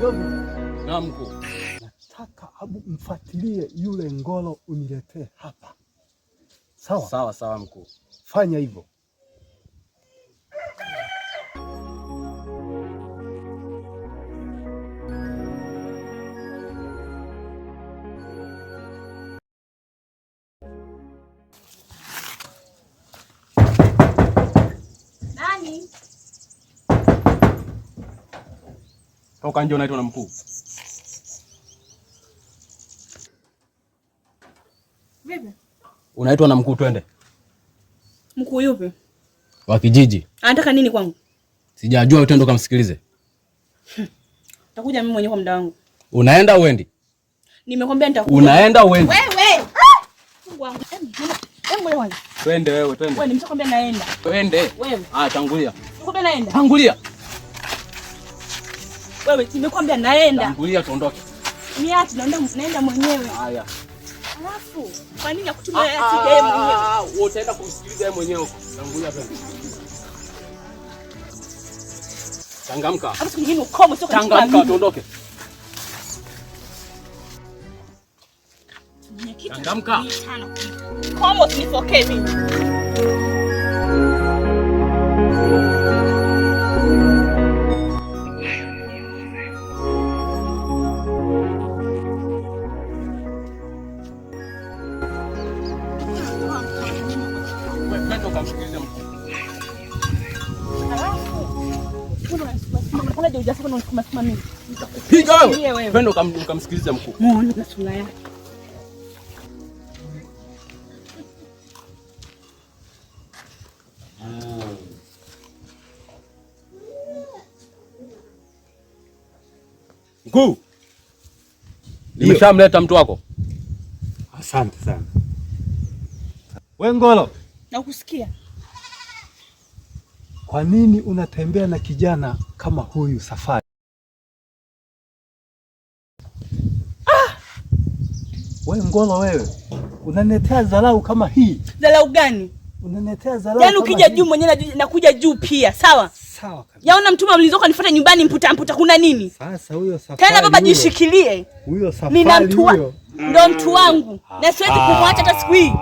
Naam mkuu. Nataka mfuatilie yule Ngolo uniletee hapa. Sawa? Sawa sawa mkuu. Fanya hivyo. Nani? Toka nje, unaitwa na mkuu. Vipi? Unaitwa na mkuu, twende. Mkuu yupi? Wa kijiji. Anataka nini kwangu? Sijajua, utendo kamsikilize. Takuja mimi mwenyewe kwa muda wangu. Unaenda uendi? Nimekwambia nitakuja. Unaenda uendi? Wewe. Mungu wangu. Hebu wewe. Twende wewe, twende. Wewe nimeshakwambia naenda. Twende. Wewe. Tangulia. Nimekwambia naenda. Tangulia. Wewe nimekwambia naenda. Tangulia tuondoke. Niache naenda mwenyewe. Haya. Alafu kwa nini akutumia asije yeye mwenyewe? Wewe utaenda kumsikiliza yeye mwenyewe huko. Tangulia twende. Changamka. Hapo siku nyingine ukomo sio kama changamka tuondoke. Changamka. Komo usinifokee mimi. Twende ukamsikilize mkuu. Muone na sura yake. Mkuu. Nimeshamleta mtu wako. Asante sana. Wewe Ngolo. Nakusikia. Kwa nini unatembea na kijana kama huyu Safari? Wewe Ngolo wewe, unaniletea dharau kama hii. Dharau gani? Unaniletea dharau. Yaani ukija juu mwenyewe nakuja juu pia, sawa? Sawa kabisa. Yaona mtuma mlizoko nifuata nyumbani mputa kuna nini? Sasa huyo Safari. Tena baba jishikilie. Huyo Safari nina mtu huyo. Ndio mtu wangu. Na siwezi kumwacha hata siku hii.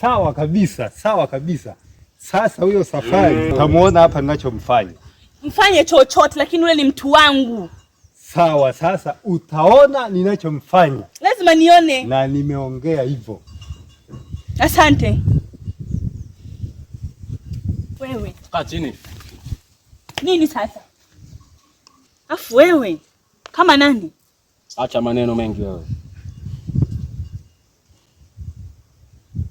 Sawa kabisa, sawa kabisa. Sasa huyo Safari utamuona hapa ninachomfanya. Mfanye chochote lakini ule ni mtu wangu. Sawa, sasa utaona ninachomfanya. Lazima nione. Na nimeongea hivyo. Asante. Wewe. Kaa chini. Nini sasa? Afu wewe kama nani? Acha maneno mengi wewe.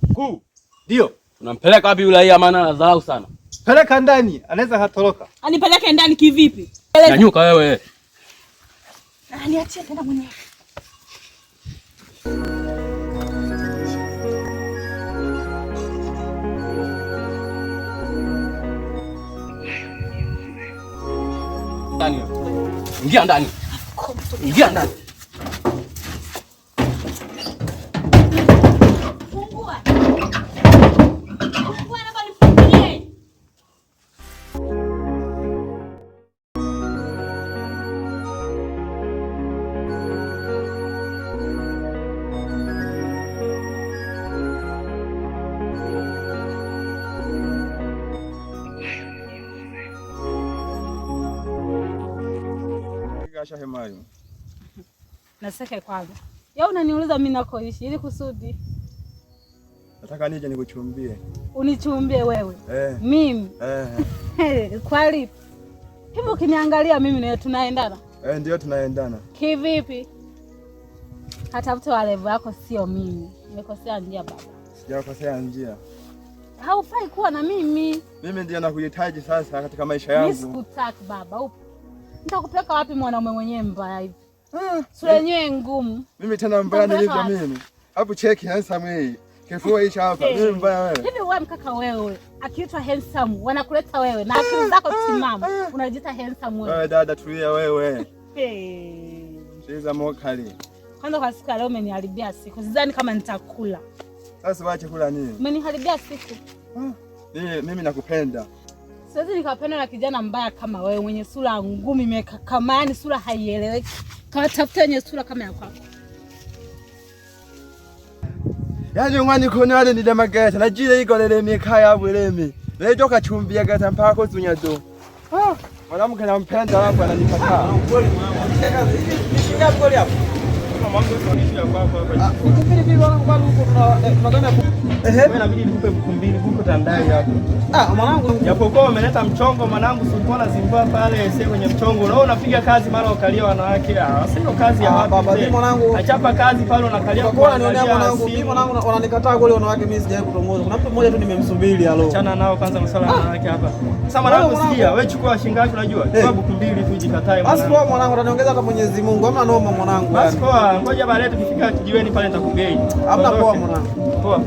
Mkuu. Ndio. Unampeleka wapi yule hii maana dharau sana? Peleka ndani, anaweza hatoroka. Anipeleke ndani kivipi? Nyanyuka wewe. Niachie tena mwenyewe. Ndani. Ingia ndani. Ingia ndani. Fungua. Fungua na bali fungulie. Naseke kwanza. Ya unaniuliza mimi nakoishi ili kusudi. Nataka nije nikuchumbie. Unichumbie wewe? Mimi? Kweli. Hivyo ukiniangalia mimi na tunaendana? Ndio tunaendana. Kivipi? Hata mtu wa level yako sio mimi. Nimekosea njia baba. Sijakosea njia. Haufai kuwa na mimi. Mimi ndio nakuhitaji sasa katika maisha yangu. Mimi sikutaki baba. Upo. Nitakupeleka wapi mwanaume mwenyewe mbaya hivi? Sura yenyewe ngumu. Mimi tena mbaya nilivyo mimi. Hapo cheki handsome hii. Kifua hicho hapa. Mimi mbaya wewe. Hivi wewe mkaka wewe, akiitwa handsome wanakuleta wewe na akili zako timamu. Unajiita handsome wewe. Wewe dada tulia wewe. Cheza mokali. Kwanza kwa siku leo umeniharibia siku. Sidhani kama nitakula. Sasa waache kula nini? Umeniharibia siku. Mimi nakupenda. Siwezi nikapenda na kijana mbaya kama wewe mwenye sura ngumi imekakama, yani sura haieleweki. Kawatafuta wenye sura kama ya kwako. Yaani umwani kuna wale ni damagata na jile iko lele mikaya bulemi. Leo joka chumbia gata mpaka zunyado. Mwanamke nampenda wangu ananipaka. Kweli mwanangu. Nishinga kweli hapo. Kama mambo tunanishia kwako hapa. Mkumbili bibi wangu bado huko tunagana. Wewe inabidi nikupe mkumbili huko tandai hapo. Mwanangu japokuwa umeleta mchongo mwanangu, sikuona zimba pale sasa kwenye mchongo. Unaona unapiga kazi mara ukalia wanawake. Sio kazi ya wapi. Baba mimi mwanangu. Achapa kazi pale unakalia kwa anionea mwanangu. Mimi mwanangu wananikataa kule wanawake, mimi sijawahi kutongoza. Kuna mtu mmoja tu nimemsubiri halo. Achana nao kwanza masuala ya wanawake hapa. Sasa mwanangu sikia, wewe chukua shilingi ngapi unajua? Chukua mkumbili tu jikatae mwanangu. Basi kwa mwanangu ataniongeza hata Mwenyezi Mungu. Hamna noma mwanangu. Basi kwa ngoja baadaye tukifika kijiweni pale nitakugei. Hamna poa mwanangu. Poa.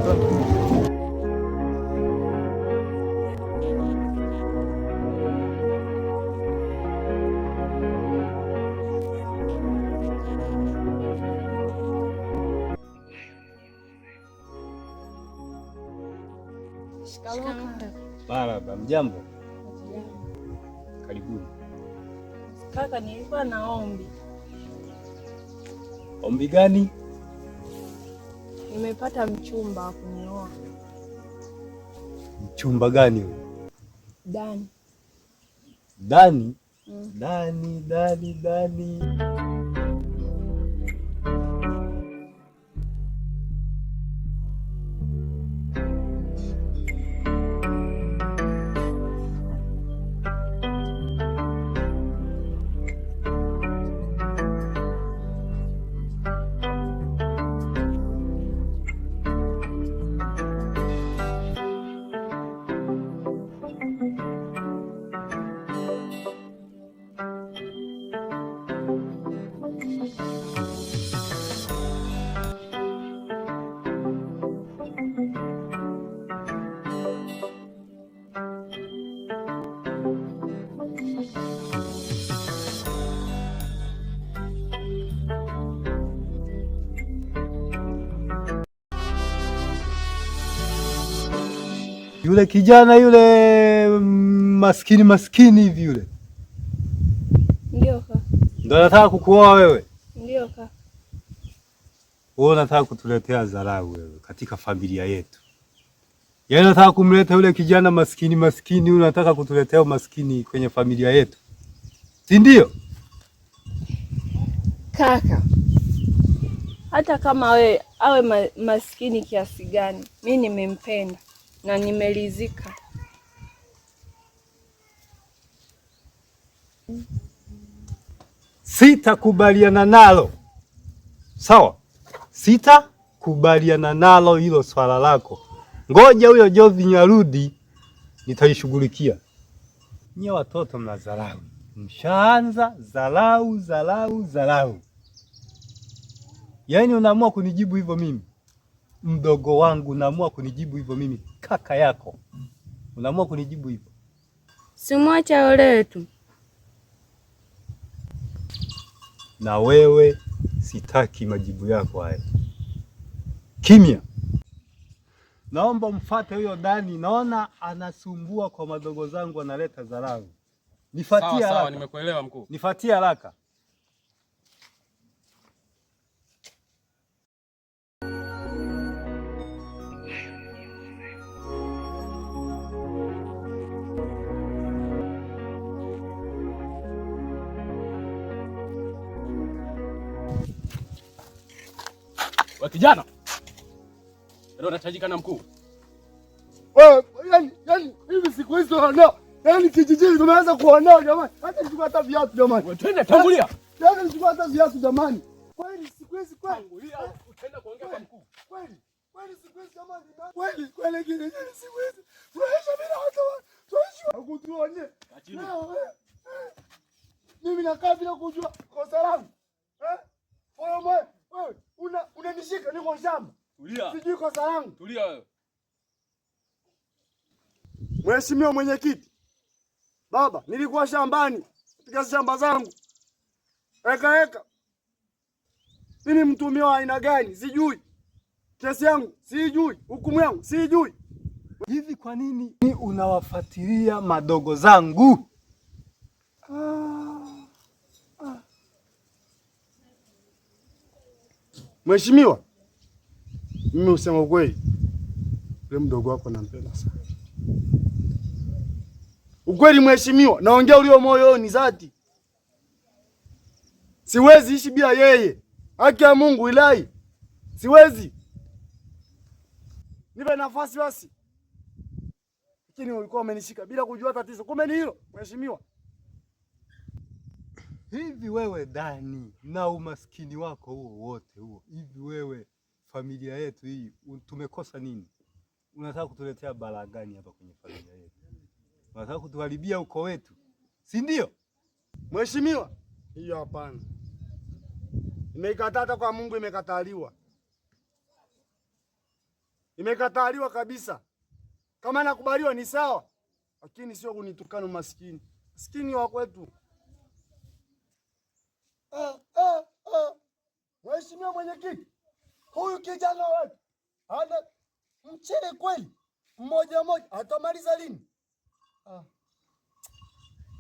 Baba, mjambo? Karibuni. Kaka, nilikuwa na ombi. Ombi gani? Nimepata mchumba wa kunioa. Mchumba gani huyo? Dani. Dani? Dani. Yule kijana yule maskini hivi yule. Ndio kaka. Ndio anataka kukuoa wewe? Ndio kaka. Wewe unataka kutuletea dharau wewe katika familia yetu. Yeye anataka kumleta yule kijana maskini, unataka kutuletea umaskini kwenye familia yetu. Si ndio? Kaka, hata kama wewe awe maskini kiasi gani, mimi nimempenda na nimeridhika. Sitakubaliana nalo. Sawa? Sitakubaliana nalo hilo swala lako. Ngoja huyo Jovi arudi, nitaishughulikia. Nyie watoto mna dharau. Mshaanza dharau. Yaani unaamua kunijibu hivyo mimi? Mdogo wangu unaamua kunijibu hivyo mimi? Kaka yako unaamua kunijibu hivyo? Simwacha ole tu. Na wewe sitaki majibu yako haya. Kimya. Naomba mfuate huyo Dani, naona anasumbua kwa madogo zangu, analeta dharau. Nifuatie haraka. Sawa, nimekuelewa mkuu. Nifuatie haraka. Wa kijana. Ndio unatajika na mkuu. Wewe yani hivi siku hizo wana yani kijijini tumeanza kuona jamani. Hata nichukua hata viatu jamani. Wewe twende tangulia. Hata nichukua hata viatu jamani. Kweli siku hizi kweli. Tangulia utaenda kuongea kwa mkuu. Kweli siku hizi jamani. Kweli kijijini siku hizi. Tunaisha bila hata tuishi kutuone. Mimi nakaa bila kujua kosa langu. Wewe unanishika niko shamba. Tulia. Sijui kosa langu. Tulia wewe. Mheshimiwa Mwenyekiti. Baba, nilikuwa shambani katika shamba zangu. Eka. Mimi mtumio wa aina gani? Sijui. Kesi yangu sijui, hukumu yangu sijui. Hivi kwa nini unawafuatilia madogo zangu? Mheshimiwa, mimi usema ukweli, yule mdogo wako nampenda sana. Ukweli mheshimiwa, naongea ulio moyoni zati. Siwezi ishi bila yeye. Haki ya Mungu ilai. Siwezi. Nipe nafasi basi. Lakini ulikuwa umenishika bila kujua tatizo. Kumbe ni hilo, mheshimiwa. Hivi wewe Dani, na umaskini wako huo wote huo, hivi wewe familia yetu hii tumekosa nini? Unataka kutuletea balaa gani hapa kwenye familia yetu? Unataka kutuharibia ukoo wetu, si ndio? Mheshimiwa, hiyo hapana. Imekataa hata kwa Mungu, imekataliwa. Imekataliwa kabisa. Kama nakubaliwa ni sawa, lakini sio kunitukana maskini. Maskini wa kwetu. Mheshimiwa mwenyekiti, huyu kijana wetu ana mchele kweli, mmoja atamaliza lini?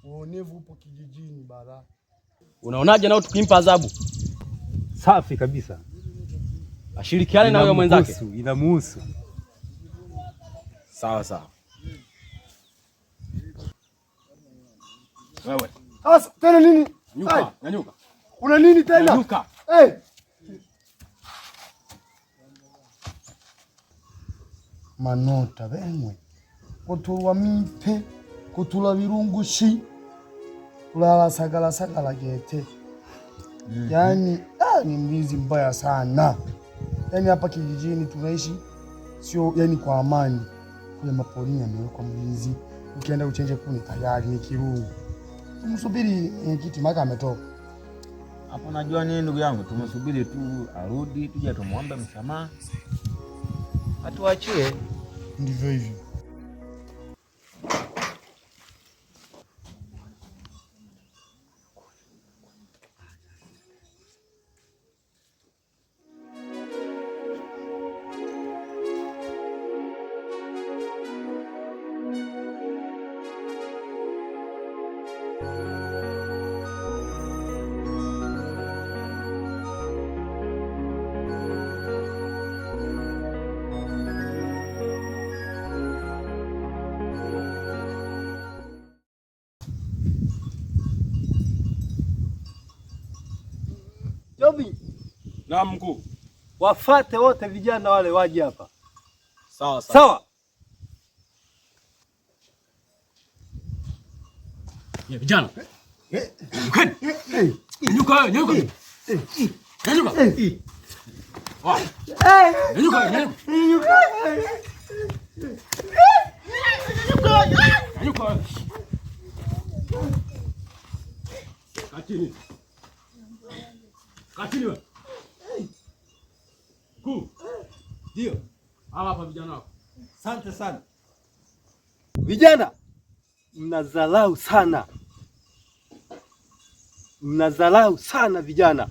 Uonevu upo kijijini bara. Unaonaje nao tukimpa adhabu? Safi kabisa. Ashirikiane na huyo mwenzake. Inamuhusu. Sawa sawa. Wewe. Sasa tena nini? Nyanyuka, nyanyuka. Una nini tena? Nyanyuka. Manota bemwe. Kutulwa mipe, kutula virungushi. Kulala sagala gete. Yaani ni mwizi mbaya sana. Yaani hapa kijijini tunaishi sio yani kwa amani. Kule maporini amewekwa mlinzi. Ukienda uchenje kuni tayari ni kiruu. Tumsubiri kiti maka ametoka. Hapo najua nini ndugu yangu, tumsubiri tu arudi tuje tumuombe msamaha. Atuachie. Ndivyo hivyo. Jobi. Na mkuu. Wafate wote vijana wale waje hapa. Sawa sawa. Sawa. Ya vijana. Nyanyuka, nyanyuka. Nyanyuka. Nyanyuka, nyanyuka. Nyanyuka. Katini. Katini wewe. Kuu. Ndio. Hapa vijana wako. Asante sana. Vijana, mnadharau sana. Mnadharau sana vijana.